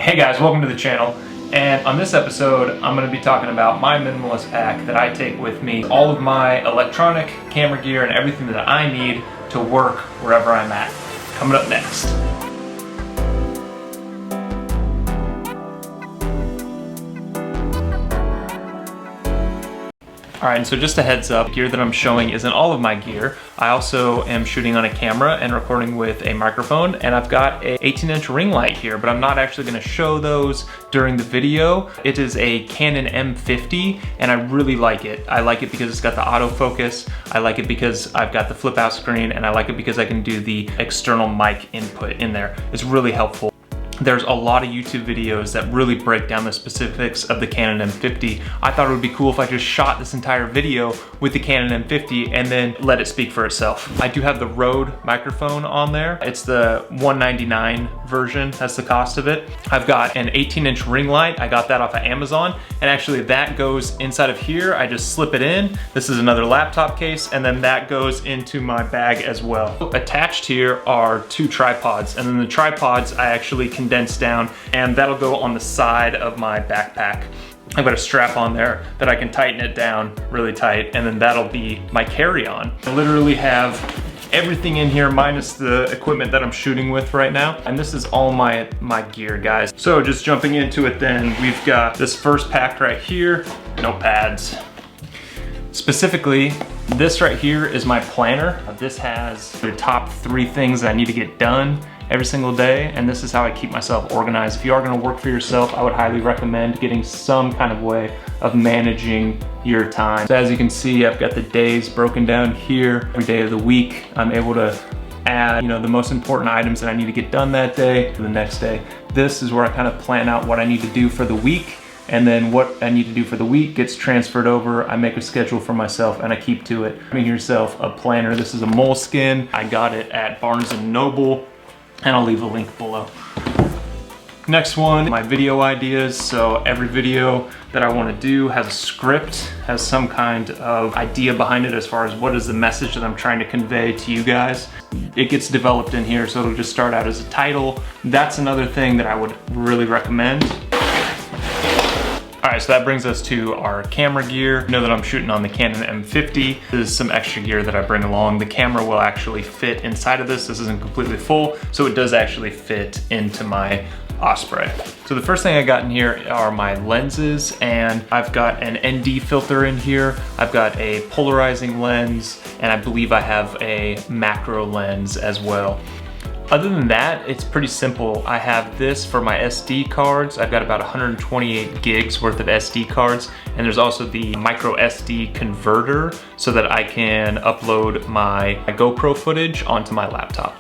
Hey guys, welcome to the channel. And on this episode, I'm going to be talking about my minimalist pack that I take with me. All of my electronic, camera gear, and everything that I need to work wherever I'm at. Coming up next. Alright, and so just a heads up, gear that I'm showing isn't all of my gear. I also am shooting on a camera and recording with a microphone, and I've got a 18-inch ring light here, but I'm not actually going to show those during the video. It is a Canon M50, and I really like it. I like it because it's got the autofocus, I like it because I've got the flip out screen, and I like it because I can do the external mic input in there. It's really helpful. There's a lot of YouTube videos that really break down the specifics of the Canon M50. I thought it would be cool if I just shot this entire video with the Canon M50 and then let it speak for itself. I do have the Rode microphone on there. It's the $199 version, that's the cost of it. I've got an 18-inch ring light. I got that off of Amazon, and actually that goes inside of here. I just slip it in. This is another laptop case, and then that goes into my bag as well. Attached here are two tripods, and then the tripods I actually condense down, and that'll go on the side of my backpack. I've got a strap on there that I can tighten it down really tight, and then that'll be my carry-on. I literally have everything in here minus the equipment that I'm shooting with right now, and this is all my gear, guys. So just jumping into it then, we've got this first pack right here, no pads. Specifically, this right here is my planner. This has the top 3 things that I need to get done every single day, and this is how I keep myself organized. If you are gonna work for yourself, I would highly recommend getting some kind of way of managing your time. So as you can see, I've got the days broken down here. Every day of the week, I'm able to add, the most important items that I need to get done that day to the next day. This is where I kind of plan out what I need to do for the week, and then what I need to do for the week gets transferred over. I make a schedule for myself and I keep to it. Make yourself a planner. This is a Moleskine. I got it at Barnes & Noble, and I'll leave a link below. Next one, my video ideas. So every video that I want to do has a script, has some kind of idea behind it as far as what is the message that I'm trying to convey to you guys. It gets developed in here, so it'll just start out as a title. That's another thing that I would really recommend. All right, so that brings us to our camera gear. You know that I'm shooting on the Canon M50. This is some extra gear that I bring along. The camera will actually fit inside of this. This isn't completely full, so it does actually fit into my Osprey. So the first thing I got in here are my lenses, and I've got an ND filter in here. I've got a polarizing lens, and I believe I have a macro lens as well. Other than that, it's pretty simple. I have this for my SD cards. I've got about 128 gigs worth of SD cards, and there's also the micro SD converter so that I can upload my GoPro footage onto my laptop.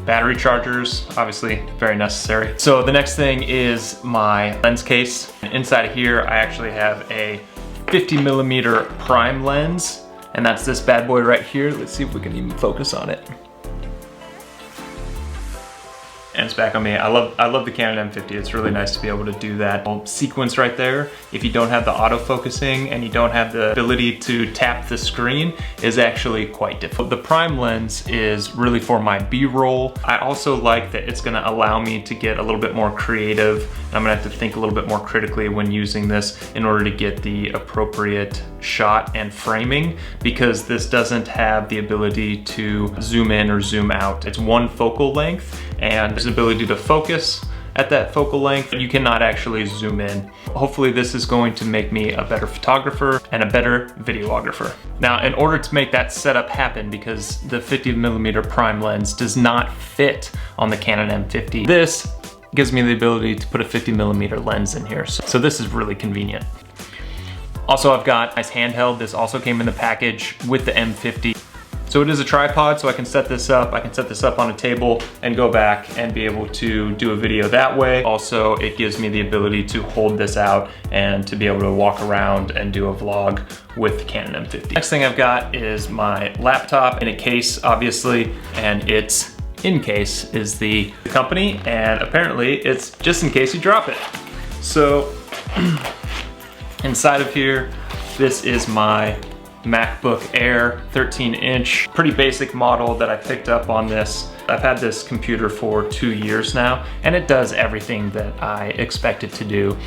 Battery chargers, obviously very necessary. So the next thing is my lens case. Inside of here, I actually have a 50mm prime lens, and that's this bad boy right here. Let's see if we can even focus on it. And it's back on me. I love the Canon M50. It's really nice to be able to do that sequence right there. If you don't have the autofocusing and you don't have the ability to tap the screen, is actually quite difficult. The prime lens is really for my B-roll. I also like that it's gonna allow me to get a little bit more creative. I'm gonna have to think a little bit more critically when using this in order to get the appropriate shot and framing, because this doesn't have the ability to zoom in or zoom out. It's one focal length, and there's an ability to focus at that focal length. You cannot actually zoom in. Hopefully this is going to make me a better photographer and a better videographer. Now, in order to make that setup happen, because the 50mm prime lens does not fit on the Canon M50, this gives me the ability to put a 50mm lens in here. So this is really convenient. Also, I've got a nice handheld. This also came in the package with the M50. So it is a tripod, so I can set this up. I can set this up on a table and go back and be able to do a video that way. Also, it gives me the ability to hold this out and to be able to walk around and do a vlog with the Canon M50. Next thing I've got is my laptop in a case, obviously, and it's in case is the company, and apparently it's just in case you drop it. So inside of here, this is my MacBook Air 13-inch, pretty basic model that I picked up on this. I've had this computer for 2 years now, and it does everything that I expect it to do.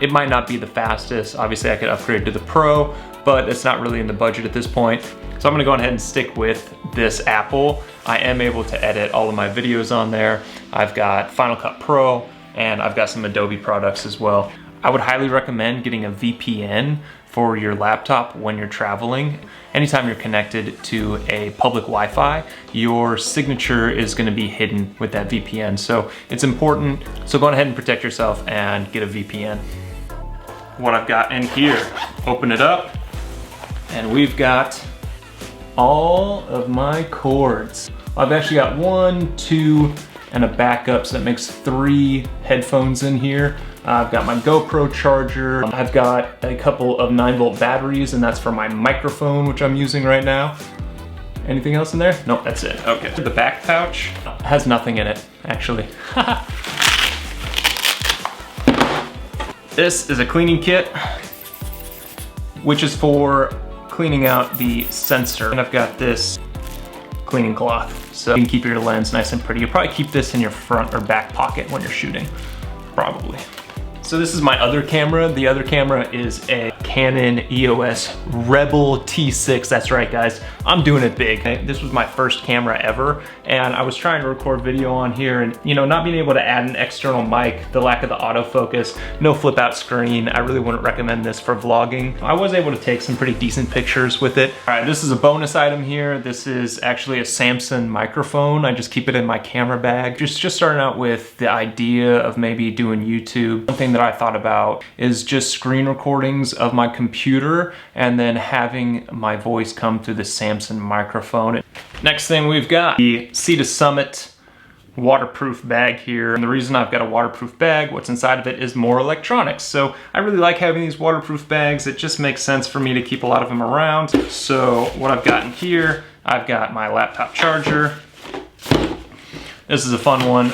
It might not be the fastest. Obviously, I could upgrade to the Pro, but it's not really in the budget at this point. So I'm gonna go ahead and stick with this Apple. I am able to edit all of my videos on there. I've got Final Cut Pro, and I've got some Adobe products as well. I would highly recommend getting a VPN for your laptop when you're traveling. Anytime you're connected to a public Wi-Fi, your signature is gonna be hidden with that VPN. So it's important, so go ahead and protect yourself and get a VPN. What I've got in here, open it up, and we've got all of my cords. I've actually got 1, 2, and a backup, so that makes 3 headphones in here. I've got my GoPro charger. I've got a couple of 9-volt batteries, and that's for my microphone, which I'm using right now. Anything else in there? Nope, that's it. Okay. The back pouch has nothing in it, actually. This is a cleaning kit, which is for cleaning out the sensor. And I've got this cleaning cloth, so you can keep your lens nice and pretty. You'll probably keep this in your front or back pocket when you're shooting, probably. So this is my other camera. The other camera is a Canon EOS Rebel T6. That's right, guys. I'm doing it big. This was my first camera ever, and I was trying to record video on here, and not being able to add an external mic, the lack of the autofocus, no flip out screen, I really wouldn't recommend this for vlogging. I was able to take some pretty decent pictures with it. All right, this is a bonus item here. This is actually a Samsung microphone. I just keep it in my camera bag. Just starting out with the idea of maybe doing YouTube. One thing that I thought about is just screen recordings of my computer and then having my voice come through the Samsung microphone. Next thing we've got the Sea to Summit waterproof bag here. And the reason I've got a waterproof bag, what's inside of it is more electronics. So I really like having these waterproof bags. It just makes sense for me to keep a lot of them around. So what I've got in here, I've got my laptop charger. This is a fun one.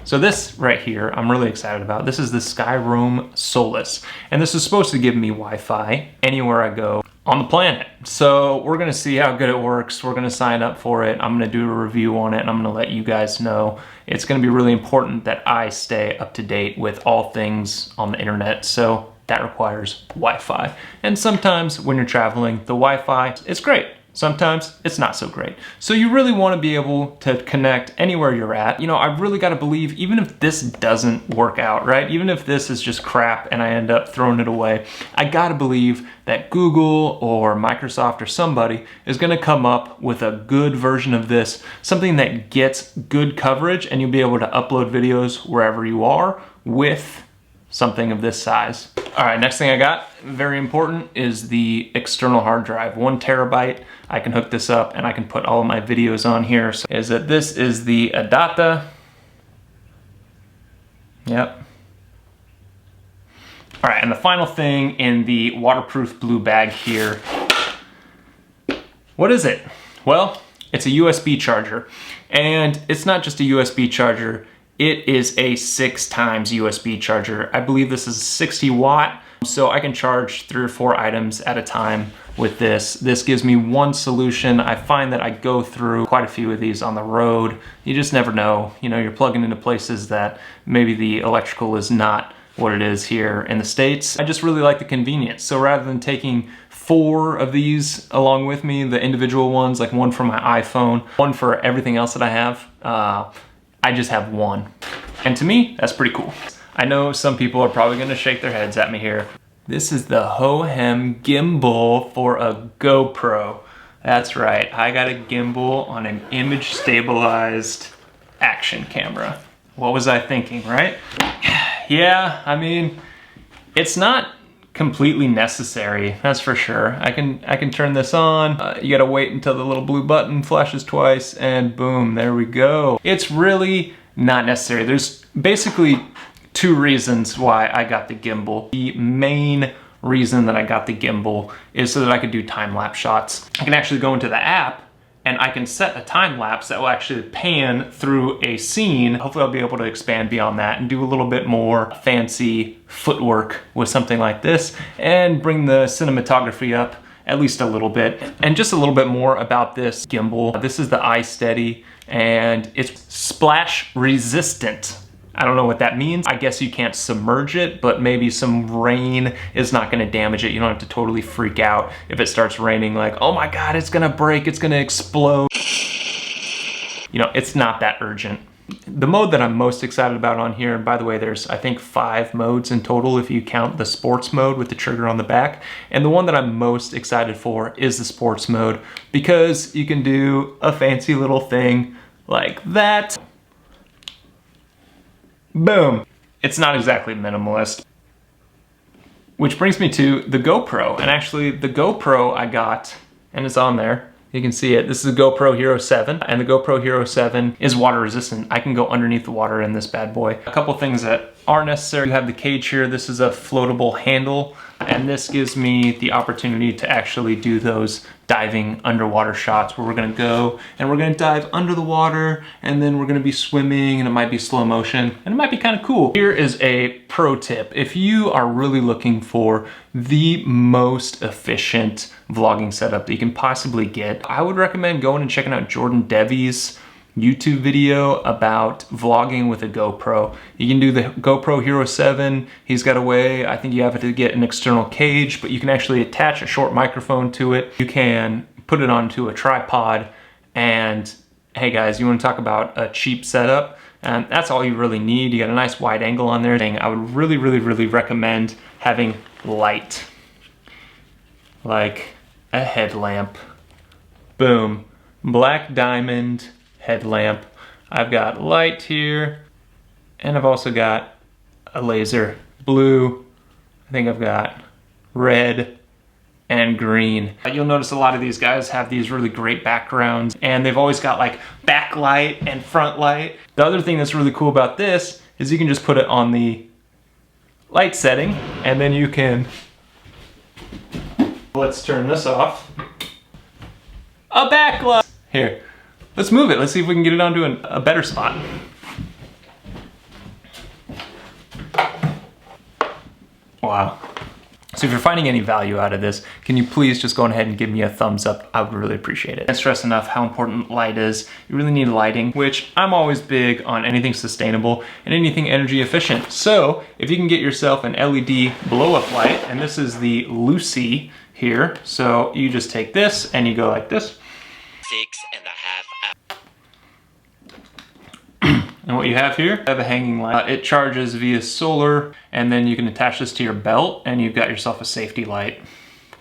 So this right here, I'm really excited about. This is the Skyroam Solus. And this is supposed to give me Wi-Fi anywhere I go on the planet. So we're gonna see how good it works. We're gonna sign up for it. I'm gonna do a review on it, and I'm gonna let you guys know. It's gonna be really important that I stay up to date with all things on the internet. So that requires Wi-Fi. And sometimes when you're traveling, the Wi-Fi is great. Sometimes it's not so great. So you really want to be able to connect anywhere you're at. I really got to believe, even if this doesn't work out, right? Even if this is just crap and I end up throwing it away, I got to believe that Google or Microsoft or somebody is going to come up with a good version of this, something that gets good coverage, and you'll be able to upload videos wherever you are with something of this size. All right, next thing I got, very important, is the external hard drive. 1 terabyte. I can hook this up and I can put all of my videos on here. So this is the Adata. Yep. All right, and the final thing in the waterproof blue bag here. What is it? Well, it's a USB charger. And it's not just a USB charger, it is a 6 times USB charger. I believe this is 60 watt, so I can charge 3 or 4 items at a time with this. This gives me one solution. I find that I go through quite a few of these on the road. You just never know. You're plugging into places that maybe the electrical is not what it is here in the States. I just really like the convenience. So rather than taking 4 of these along with me, the individual ones, like one for my iPhone, one for everything else that I have, I just have one. And to me, that's pretty cool. I know some people are probably gonna shake their heads at me here. This is the Hohem gimbal for a GoPro. That's right, I got a gimbal on an image stabilized action camera. What was I thinking, right? Yeah, I mean, it's not completely necessary, that's for sure. I can turn this on. You gotta wait until the little blue button flashes twice, and boom, there we go. It's really not necessary. There's basically 2 reasons why I got the gimbal. The main reason that I got the gimbal is so that I could do time-lapse shots. I can actually go into the app and I can set a time lapse that will actually pan through a scene. Hopefully I'll be able to expand beyond that and do a little bit more fancy footwork with something like this and bring the cinematography up at least a little bit. And just a little bit more about this gimbal. This is the iSteady, and it's splash resistant. I don't know what that means. I guess you can't submerge it, but maybe some rain is not gonna damage it. You don't have to totally freak out if it starts raining like, oh my God, it's gonna break, it's gonna explode. You know, it's not that urgent. The mode that I'm most excited about on here, and by the way, there's I think 5 modes in total if you count the sports mode with the trigger on the back. And the one that I'm most excited for is the sports mode because you can do a fancy little thing like that. Boom. It's not exactly minimalist. Which brings me to the GoPro. And actually the GoPro I got, and it's on there, you can see it. This is a GoPro Hero 7, and the GoPro Hero 7 is water resistant. I can go underneath the water in this bad boy. A couple things that are necessary. You have the cage here. This is a floatable handle, and this gives me the opportunity to actually do those diving underwater shots where we're gonna go and we're gonna dive under the water, and then we're gonna be swimming, and it might be slow motion, and it might be kind of cool. Here is a pro tip. If you are really looking for the most efficient vlogging setup that you can possibly get, I would recommend going and checking out Jordan Devy's YouTube video about vlogging with a GoPro. You can do the GoPro Hero 7. He's got a way, I think you have to get an external cage, but you can actually attach a short microphone to it. You can put it onto a tripod, and hey guys, you wanna talk about a cheap setup? And that's all you really need. You got a nice wide angle on there. I would really, really, really recommend having light. Like a headlamp. Boom. Black diamond headlamp. I've got light here, and I've also got a laser. Blue, I think I've got red and green. You'll notice a lot of these guys have these really great backgrounds, and they've always got like backlight and front light. The other thing that's really cool about this is you can just put it on the light setting, and then you can, let's turn this off, a backlight. Here, let's move it. Let's see if we can get it onto a better spot. Wow. So if you're finding any value out of this, can you please just go ahead and give me a thumbs up? I would really appreciate it. I can't stress enough how important light is. You really need lighting, which I'm always big on anything sustainable and anything energy efficient. So if you can get yourself an LED blow up light, and this is the Lucy here. So you just take this and you go like this. 6.5 hours. And what you have here, I have a hanging light. It charges via solar, and then you can attach this to your belt, and you've got yourself a safety light.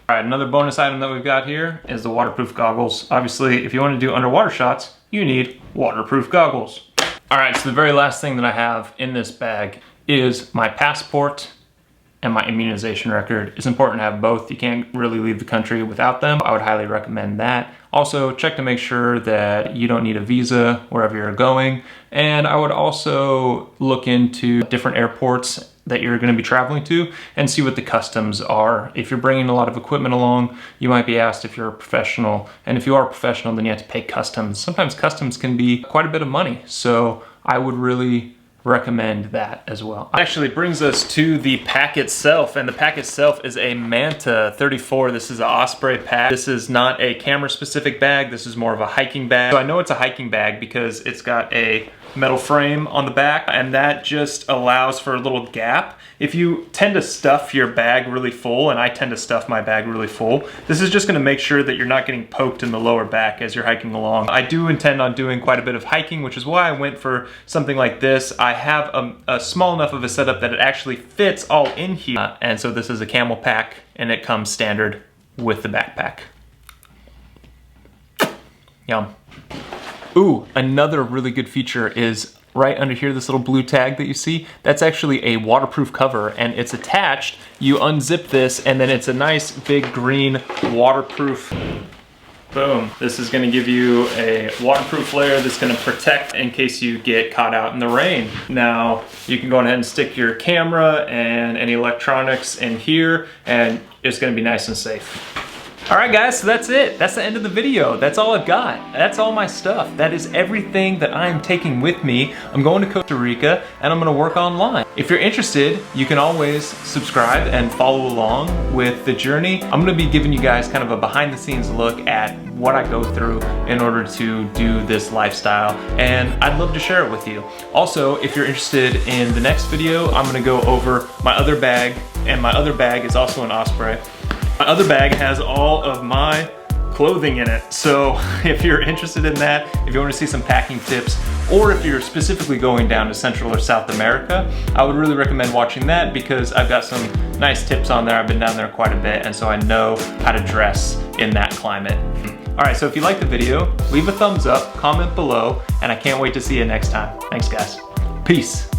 All right, another bonus item that we've got here is the waterproof goggles. Obviously, if you want to do underwater shots, you need waterproof goggles. All right, so the very last thing that I have in this bag is my passport and my immunization record. It's important to have both. You can't really leave the country without them. I would highly recommend that. Also, check to make sure that you don't need a visa wherever you're going. And I would also look into different airports that you're going to be traveling to and see what the customs are. If you're bringing a lot of equipment along, you might be asked if you're a professional. And if you are a professional, then you have to pay customs. Sometimes customs can be quite a bit of money. So I would really recommend that as well. Actually brings us to the pack itself, and the pack itself is a Manta 34. This is an Osprey pack. This is not a camera specific bag. This is more of a hiking bag. So I know it's a hiking bag because it's got a metal frame on the back, and that just allows for a little gap. If you tend to stuff your bag really full, and I tend to stuff my bag really full, this is just gonna make sure that you're not getting poked in the lower back as you're hiking along. I do intend on doing quite a bit of hiking, which is why I went for something like this. I have a small enough of a setup that it actually fits all in here. And so this is a camel pack, and it comes standard with the backpack. Yum. Ooh, another really good feature is right under here, this little blue tag that you see, that's actually a waterproof cover, and it's attached. You unzip this, and then it's a nice big green waterproof. Boom. This is gonna give you a waterproof layer that's gonna protect in case you get caught out in the rain. Now, you can go ahead and stick your camera and any electronics in here, and it's gonna be nice and safe. All right guys, so that's it. That's the end of the video. That's all I've got. That's all my stuff. That is everything that I am taking with me. I'm going to Costa Rica and I'm gonna work online. If you're interested, you can always subscribe and follow along with the journey. I'm gonna be giving you guys kind of a behind the scenes look at what I go through in order to do this lifestyle, and I'd love to share it with you. Also, if you're interested in the next video, I'm gonna go over my other bag, and my other bag is also an Osprey. My other bag has all of my clothing in it. So if you're interested in that, if you want to see some packing tips, or if you're specifically going down to Central or South America, I would really recommend watching that because I've got some nice tips on there. I've been down there quite a bit, and so I know how to dress in that climate. All right, so if you liked the video, leave a thumbs up, comment below, and I can't wait to see you next time. Thanks guys. Peace.